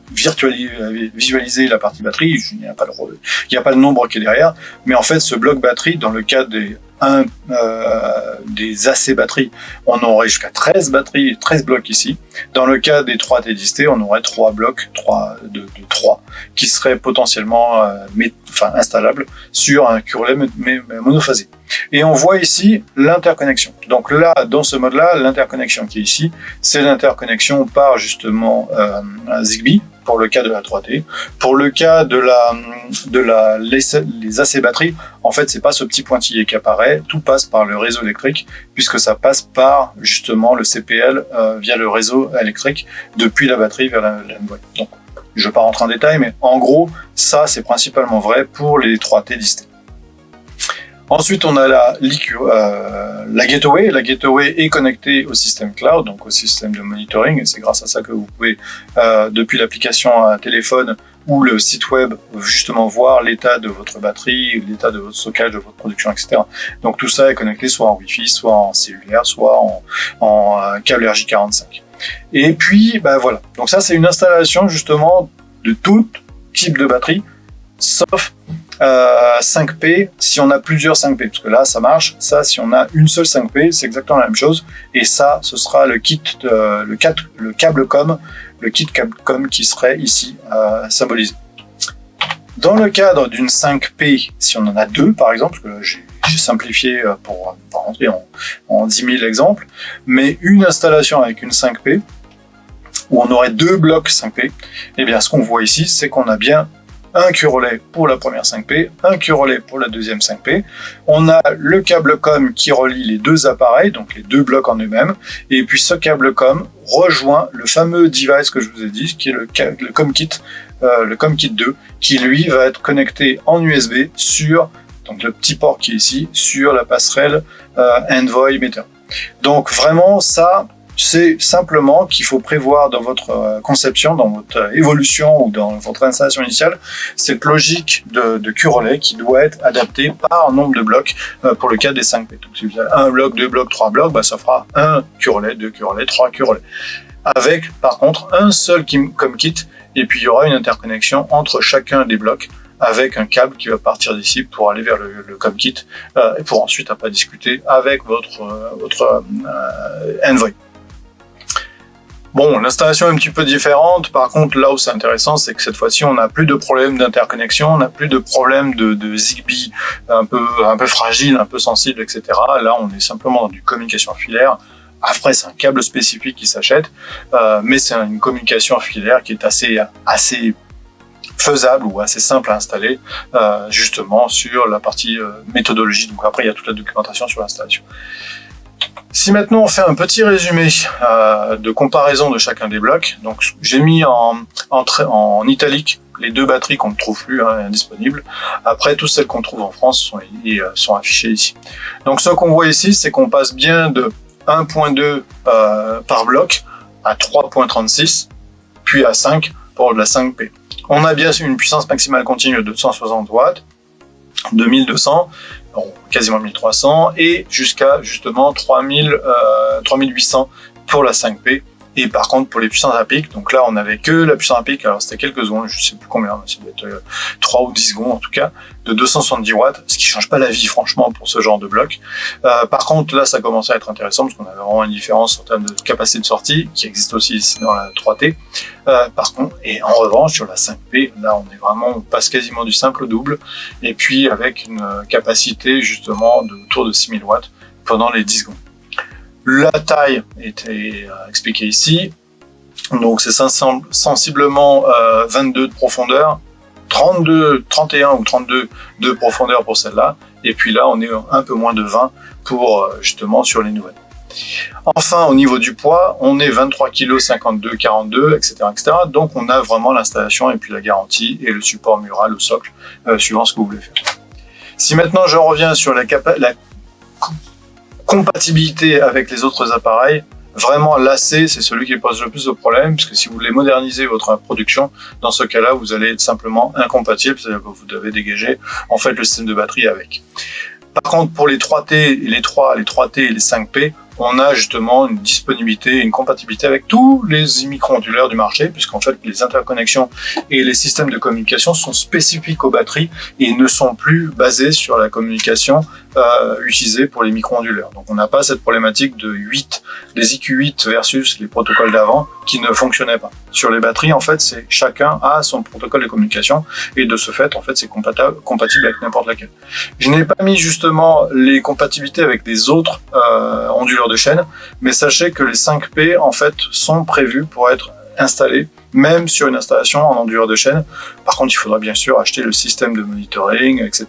visualisé la partie batterie, il n'y a pas le nombre qui est derrière, mais en fait ce bloc batterie, dans le cas des AC batteries, on aurait jusqu'à 13 batteries, 13 blocs ici. Dans le cas des 3T 10T, on aurait 3 blocs, 3 qui seraient potentiellement installables sur un cul-relais monophasé. Et on voit ici l'interconnexion. Donc là, dans ce mode-là, l'interconnexion qui est ici, c'est l'interconnexion par justement Zigbee, pour le cas de la 3T. Pour le cas de les AC batteries, en fait, c'est pas ce petit pointillé qui apparaît, tout passe par le réseau électrique, puisque ça passe par justement le CPL via le réseau électrique, depuis la batterie vers l'envoy. Donc, je ne vais pas rentrer en détail, mais en gros, ça, c'est principalement vrai pour les 3T 10T. Ensuite, on a la gateway. La gateway est connectée au système cloud, donc au système de monitoring, et c'est grâce à ça que vous pouvez, depuis l'application à téléphone ou le site web, justement voir l'état de votre batterie, l'état de votre stockage, de votre production, etc. Donc tout ça est connecté soit en Wi-Fi, soit en cellulaire, soit en câble RJ45. Et puis, voilà. Donc ça, c'est une installation justement de tout type de batterie, sauf 5P si on a plusieurs 5P, parce que là ça marche. Ça, si on a une seule 5P, c'est exactement la même chose, et ça, ce sera le kit le câble com, le kit câble com qui serait ici symbolisé. Dans le cadre d'une 5P, si on en a deux par exemple, parce que j'ai simplifié pour rentrer en 10 000 exemples, mais une installation avec une 5P où on aurait deux blocs 5P, et bien ce qu'on voit ici, c'est qu'on a bien un cul-relais pour la première 5P, un cul-relais pour la deuxième 5P. On a le câble COM qui relie les deux appareils, donc les deux blocs en eux-mêmes, et puis ce câble COM rejoint le fameux device que je vous ai dit, qui est le COM-Kit, le COM-Kit 2, qui lui va être connecté en USB sur, donc le petit port qui est ici, sur la passerelle Envoy Meter. Donc vraiment, ça, c'est simplement qu'il faut prévoir dans votre conception, dans votre évolution ou dans votre installation initiale, cette logique de cul-relais qui doit être adaptée par nombre de blocs pour le cas des 5P. Donc si vous avez un bloc, deux blocs, trois blocs, ça fera un cul-relais, deux cul-relais, trois cul-relais. Avec par contre un seul COM-Kit, et puis il y aura une interconnexion entre chacun des blocs avec un câble qui va partir d'ici pour aller vers le COM-Kit et pour ensuite après discuter avec votre Envoy. Bon, l'installation est un petit peu différente. Par contre, là où c'est intéressant, c'est que cette fois-ci, on n'a plus de problème d'interconnexion, on n'a plus de problème de Zigbee un peu fragile, un peu sensible, etc. Là, on est simplement dans du communication filaire. Après, c'est un câble spécifique qui s'achète, mais c'est une communication filaire qui est assez faisable ou assez simple à installer, justement sur la partie méthodologie. Donc après, il y a toute la documentation sur l'installation. Si maintenant on fait un petit résumé de comparaison de chacun des blocs, donc j'ai mis en italique les deux batteries qu'on ne trouve plus disponibles. Après, toutes celles qu'on trouve en France sont affichées ici. Donc ce qu'on voit ici, c'est qu'on passe bien de 1.2 par bloc à 3.36, puis à 5 pour de la 5P. On a bien une puissance maximale continue de 260 watts, 2200, quasiment 1300, et jusqu'à justement 3800 pour la 5P. Et par contre, pour les puissances à pic, donc là, on n'avait que la puissance à pic, alors c'était quelques secondes, je sais plus combien, ça doit être 3 ou 10 secondes en tout cas, de 270 watts, ce qui change pas la vie, franchement, pour ce genre de bloc. Par contre, là, ça commençait à être intéressant, parce qu'on avait vraiment une différence en termes de capacité de sortie, qui existe aussi ici dans la 3T. Par contre, et en revanche, sur la 5P, là, on passe quasiment du simple au double, et puis avec une capacité, justement, autour de 6000 watts pendant les 10 secondes. La taille était expliquée ici, donc c'est sensiblement 22 de profondeur, 31 ou 32 de profondeur pour celle-là, et puis là on est un peu moins de 20 pour justement sur les nouvelles. Enfin, au niveau du poids, on est 23 kg, 52, 42, etc., etc. Donc on a vraiment l'installation et puis la garantie et le support mural au socle, suivant ce que vous voulez faire. Si maintenant je reviens sur la compatibilité avec les autres appareils, vraiment l'AC, c'est celui qui pose le plus de problèmes, parce que si vous voulez moderniser votre production, dans ce cas-là, vous allez être simplement incompatible, c'est-à-dire que vous devez dégager en fait le système de batterie avec. Par contre, pour les 3T, les 3T et les 5P, on a justement une disponibilité, une compatibilité avec tous les micro-onduleurs du marché, puisqu'en fait les interconnexions et les systèmes de communication sont spécifiques aux batteries et ne sont plus basés sur la communication utilisée pour les micro-onduleurs. Donc on n'a pas cette problématique de 8, les IQ8 versus les protocoles d'avant qui ne fonctionnaient pas. Sur les batteries, en fait, c'est chacun a son protocole de communication et de ce fait, en fait, c'est compatible avec n'importe laquelle. Je n'ai pas mis justement les compatibilités avec des autres onduleurs de chaîne, mais sachez que les 5P en fait sont prévus pour être installés même sur une installation en onduleur de chaîne. Par contre, il faudra bien sûr acheter le système de monitoring, etc.,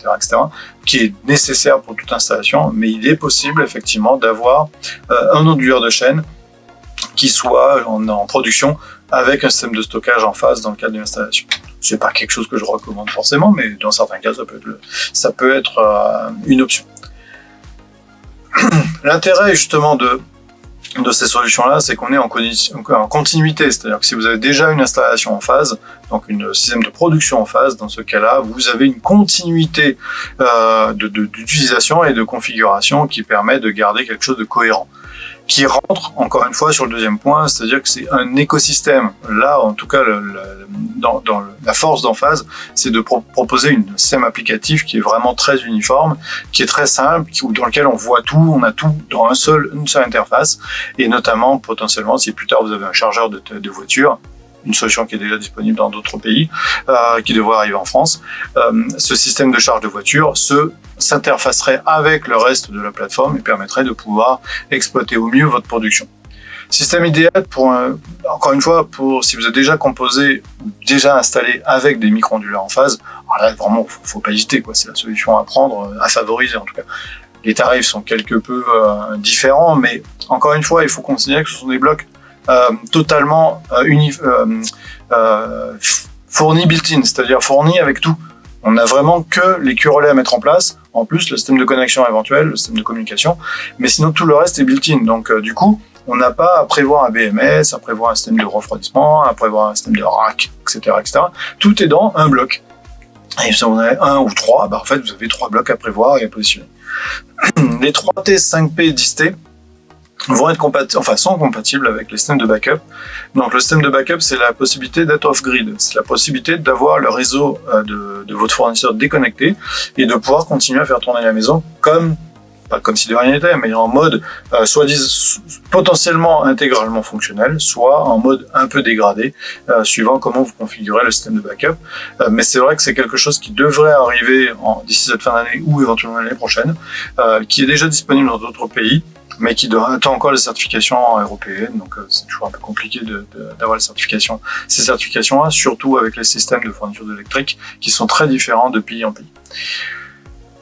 qui est nécessaire pour toute installation, mais il est possible effectivement d'avoir un onduleur de chaîne qui soit en production avec un système de stockage en phase dans le cadre d'une installation. C'est pas quelque chose que je recommande forcément, mais dans certains cas, ça peut être une option. L'intérêt justement de ces solutions-là, c'est qu'on est en continuité, c'est-à-dire que si vous avez déjà une installation en phase, donc un système de production en phase, dans ce cas-là, vous avez une continuité d'utilisation et de configuration qui permet de garder quelque chose de cohérent, qui rentre encore une fois sur le deuxième point, c'est-à-dire que c'est un écosystème. Là, en tout cas, dans la force d'Enphase, c'est de proposer un système applicatif qui est vraiment très uniforme, qui est très simple, dans lequel on voit tout, on a tout dans une seule interface, et notamment, potentiellement, si plus tard vous avez un chargeur de voiture, une solution qui est déjà disponible dans d'autres pays, qui devrait arriver en France, ce système de charge de voiture s'interfacerait avec le reste de la plateforme et permettrait de pouvoir exploiter au mieux votre production. Système idéal encore une fois, si vous êtes déjà composé, déjà installé avec des micro-onduleurs en phase, alors là vraiment faut pas hésiter, quoi. C'est la solution à prendre, à favoriser en tout cas. Les tarifs sont quelque peu différents, mais encore une fois, il faut considérer que ce sont des blocs totalement fournis built-in, c'est-à-dire fournis avec tout. On n'a vraiment que les Q-relais à mettre en place, en plus le système de connexion éventuel, le système de communication, mais sinon tout le reste est built-in. Donc du coup, on n'a pas à prévoir un BMS, à prévoir un système de refroidissement, à prévoir un système de rack, etc., etc. Tout est dans un bloc. Et si on a un ou trois, en fait vous avez 3 blocs à prévoir et à positionner. Les 3T, 5P, 10T vont être sont compatibles avec les systèmes de backup. Donc le système de backup, c'est la possibilité d'être off-grid, c'est la possibilité d'avoir le réseau de votre fournisseur déconnecté et de pouvoir continuer à faire tourner la maison pas comme si de rien n'était, mais en mode soit potentiellement intégralement fonctionnel, soit en mode un peu dégradé, suivant comment vous configurez le système de backup. Mais c'est vrai que c'est quelque chose qui devrait arriver d'ici cette fin d'année ou éventuellement l'année prochaine, qui est déjà disponible dans d'autres pays, mais qui attend encore les certifications européennes, donc c'est toujours un peu compliqué d'avoir ces certifications-là, surtout avec les systèmes de fourniture d'électrique qui sont très différents de pays en pays.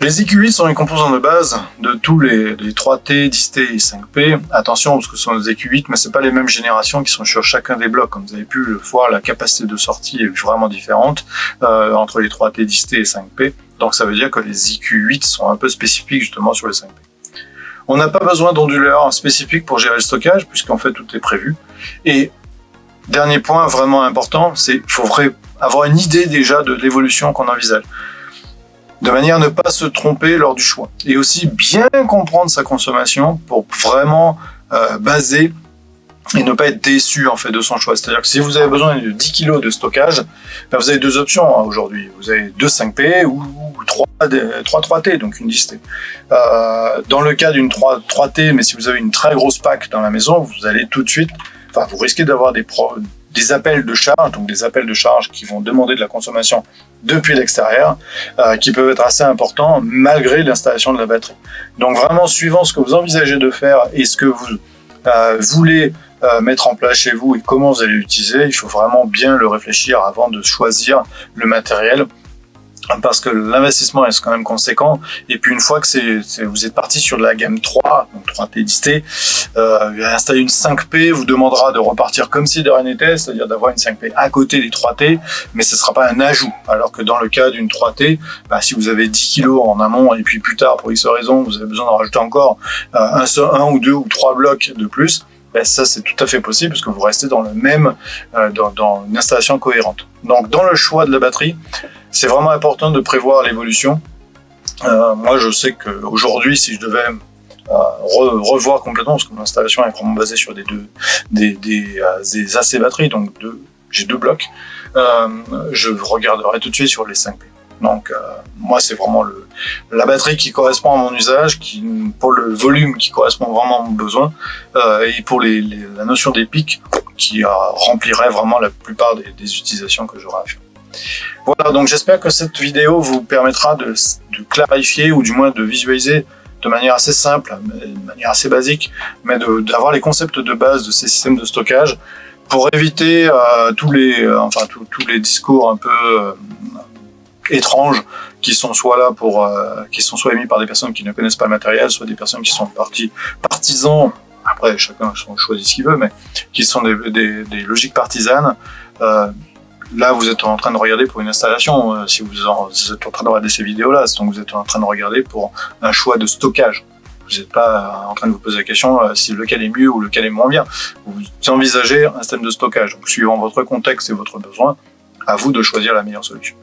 Les IQ8 sont les composants de base de tous les 3T, 10T et 5P. Attention, parce que ce sont des IQ8, mais c'est pas les mêmes générations qui sont sur chacun des blocs. Comme vous avez pu le voir, la capacité de sortie est vraiment différente entre les 3T, 10T et 5P. Donc ça veut dire que les IQ8 sont un peu spécifiques justement sur les 5P. On n'a pas besoin d'onduleurs spécifiques pour gérer le stockage, puisqu'en fait tout est prévu. Et Dernier point vraiment important, c'est qu'il faut avoir une idée déjà de l'évolution qu'on envisage, de manière à ne pas se tromper lors du choix. Et aussi bien comprendre sa consommation pour vraiment baser et ne pas être déçu en fait de son choix. C'est-à-dire que si vous avez besoin de 10 kg de stockage, ben vous avez deux options aujourd'hui. Vous avez 2 5P ou 3 3T, donc une 10T. Dans le cas d'une 3T, mais si vous avez une très grosse pack dans la maison, vous allez tout de suite, vous risquez d'avoir des appels de charge, donc des appels de charge qui vont demander de la consommation depuis l'extérieur, qui peuvent être assez importants malgré l'installation de la batterie. Donc vraiment, suivant ce que vous envisagez de faire et ce que vous voulez mettre en place chez vous et comment vous allez l'utiliser, il faut vraiment bien le réfléchir avant de choisir le matériel, parce que l'investissement est quand même conséquent. Et puis une fois que vous êtes parti sur de la gamme 3, donc 3T, 10T, installer une 5P vous demandera de repartir comme si de rien n'était, c'est-à-dire d'avoir une 5P à côté des 3T, mais ce ne sera pas un ajout. Alors que dans le cas d'une 3T, si vous avez 10 kg en amont et puis plus tard, pour X raison, vous avez besoin d'en rajouter encore un ou deux ou trois blocs de plus, ça c'est tout à fait possible parce que vous restez dans le même, dans une installation cohérente. Donc dans le choix de la batterie, c'est vraiment important de prévoir l'évolution. Moi je sais qu'aujourd'hui, si je devais revoir complètement, parce que mon installation est vraiment basée sur des AC batteries, donc j'ai 2 blocs, je regarderai tout de suite sur les 5P. Donc moi c'est vraiment la batterie qui correspond à mon usage, pour le volume qui correspond vraiment à mon besoin, et pour la notion des pics qui remplirait vraiment la plupart des utilisations que j'aurai à faire. Voilà, donc j'espère que cette vidéo vous permettra de clarifier ou du moins de visualiser de manière assez simple, de manière assez basique, mais d'avoir les concepts de base de ces systèmes de stockage pour éviter tous les discours un peu étranges qui sont soit émis par des personnes qui ne connaissent pas le matériel, soit des personnes qui sont partisans, après chacun choisit ce qu'il veut, mais qui sont des logiques partisanes. Là, vous êtes en train de regarder pour une installation, si vous êtes en train de regarder ces vidéos-là, donc vous êtes en train de regarder pour un choix de stockage. Vous n'êtes pas en train de vous poser la question si lequel est mieux ou lequel est moins bien. Vous envisagez un système de stockage. Donc, suivant votre contexte et votre besoin, à vous de choisir la meilleure solution.